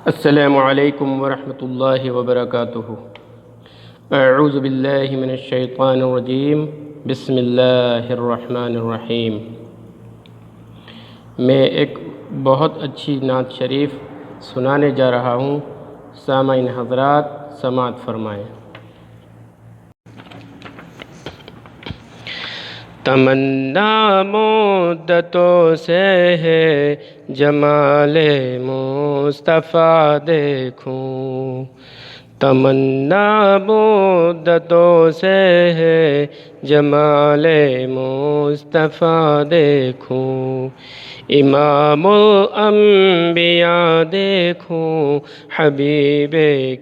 السلام علیکم ورحمۃ اللہ وبرکاتہ۔ اعوذ باللہ من الشیطان الرجیم، بسم اللہ الرحمن الرحیم۔ میں ایک بہت اچھی نعت شریف سنانے جا رہا ہوں، سامعین حضرات سماعت فرمائیں۔ تمنا مدتوں سے ہے جمال مصطفیٰ دیکھوں، تمنا مدتوں سے ہے جمال مصطفیٰ دیکھوں، امام الانبیاء دیکھوں، حبیب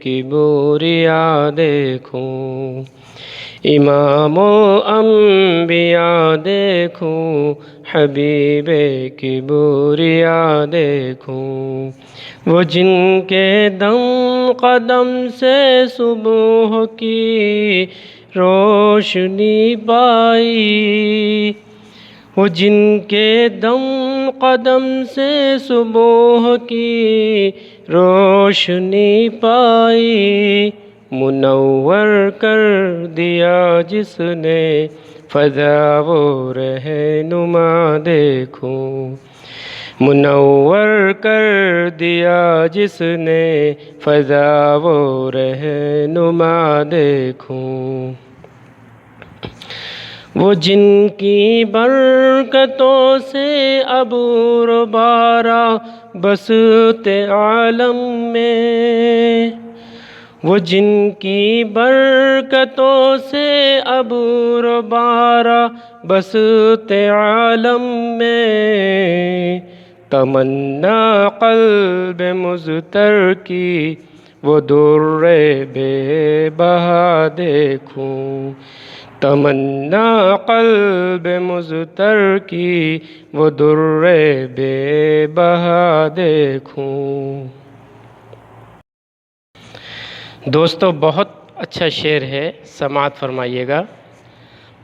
کبریا دیکھوں، امام الانبیاء دیکھوں، حبیب کبریا دیکھوں، وہ جن کے دم قدم سے صبح کی روشنی پائی، وہ جن کے دم قدم سے صبح کی روشنی پائی، منور کر دیا جس نے فضا و رہنما دیکھوں، منور کر دیا جس نے فضا و رہنما دیکھوں، وہ جن کی برکتوں سے عبور و بارہ بسط عالم میں، وہ جن کی برکتوں سے عبور و بارہ بسط عالم میں، تمنا قلب مضطر کی وہ در بے بہا دیکھوں، تمنا قلب مضطر کی وہ در بے بہا دیکھوں۔ دوستو بہت اچھا شعر ہے، سماعت فرمائیے گا۔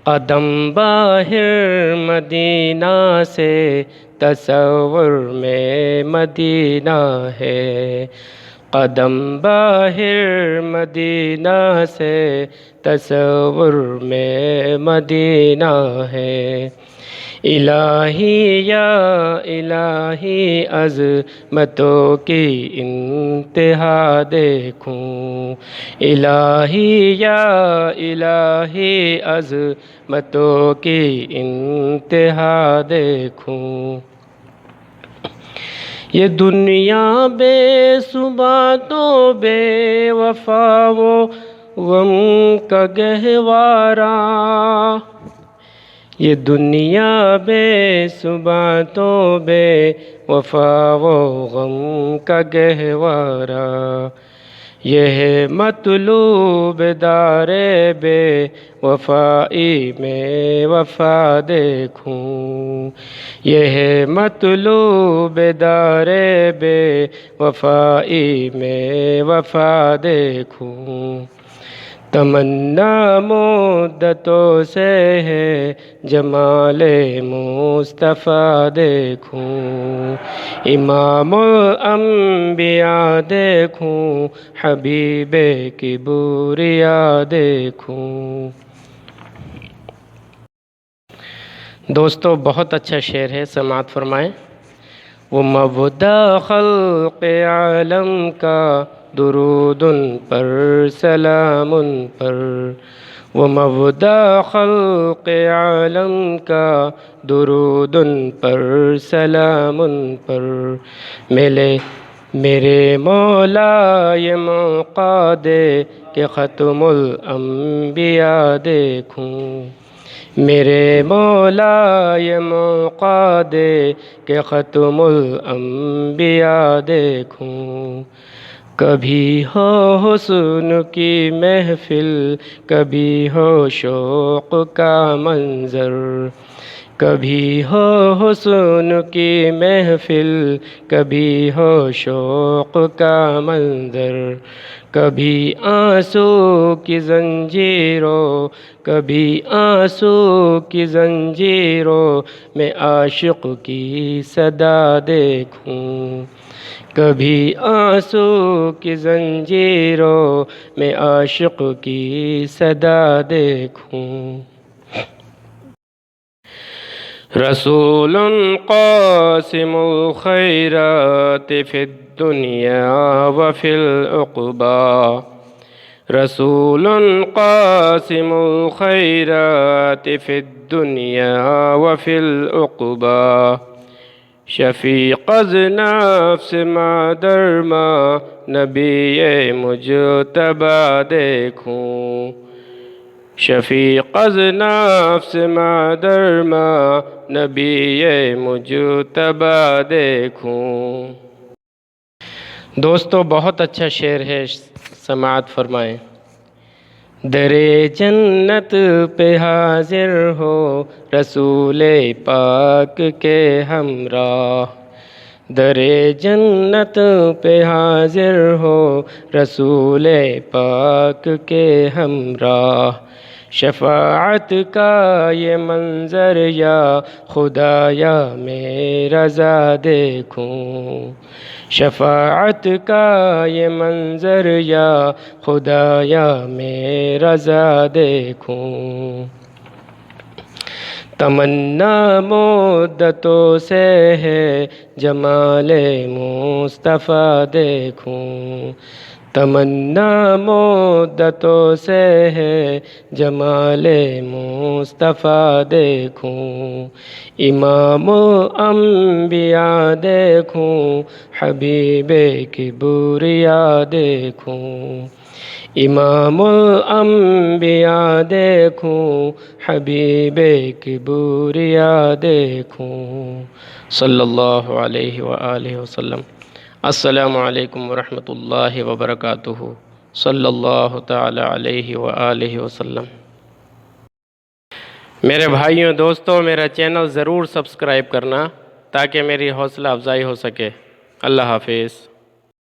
قدم باہر مدینہ سے تصور میں مدینہ ہے، قدم باہر مدینہ سے تصور میں مدینہ ہے، الہی یا الہی عظمتوں کی انتہا دیکھوں، الہی یا الہی عظمتوں کی انتہا دیکھوں، یہ دنیا بے ثبات و بے وفا و غم کا گہوارہ، یہ دنیا بے ثبات و بے وفا و غم کا گہوارہ، یہ ہے مطلوب دار بے وفائی میں وفا دیکھوں، یہ ہے مطلوب دار بے وفائی میں وفا دیکھوں، تمنا مدتوں سے ہے جمال مصطفیٰ دیکھوں، امام الانبیاء دیکھوں، حبیب کبریا دیکھوں۔ دوستو بہت اچھا شعر ہے، سماعت فرمائیں۔ وہ مبدأ خلق عالم کا درود ان پر سلام ان پر، وہ مبدأ خلق عالم کا درود ان پر سلام ان پر، میرے مولا یہ موقع دے کہ ختم الانبیاء دیکھوں، میرے مولا یہ موقع دے کہ ختم الانبیاء دیکھوں، کبھی ہو حسن کی محفل، کبھی ہو شوق کا منظر، کبھی ہو حسن کی محفل، کبھی ہو شوق کا منظر، کبھی آنسو کی زنجیروں، کبھی آنسو کی زنجیروں میں عاشق کی صدا دیکھوں، کبھی آنسو کی زنجیروں میں عاشق کی صدا دیکھوں، رسول قاسم الخیرات فی الدنیا وفی العقبی، رسول قاسم الخیرات فی الدنیا وفی العقبی، شفیق از نفس مادر ماں نبی مجتبی دیکھوں، شفیق از نفس مادر ماں نبی مجتبی دیکھوں۔ دوستو بہت اچھا شعر ہے، سماعت فرمائیں۔ در جنت پہ حاضر ہو رسول پاک کے ہمراہ، در جنت پہ حاضر ہو رسول پاک کے ہمراہ، شفاعت کا یہ منظر یا خدایا میں رضا دیکھوں، شفاعت کا یہ منظر یا خدایا میں رضا دیکھوں، تمنا مدتوں سے ہے جمال مصطفیٰ دیکھوں، تمنا مدتوں سے ہے جمال مصطفیٰ دیکھوں، امام انبیاء دیکھوں حبیب کبریا دیکھوں، امام الانبیاء دیکھوں حبیب کبریا دیکھوں، صلی اللہ علیہ وآلہ وسلم۔ السلام علیکم ورحمۃ اللہ وبرکاتہ، صلی اللہ تعالی علیہ وآلہ وسلم۔ میرے بھائیوں دوستوں، میرا چینل ضرور سبسکرائب کرنا تاکہ میری حوصلہ افزائی ہو سکے۔ اللہ حافظ۔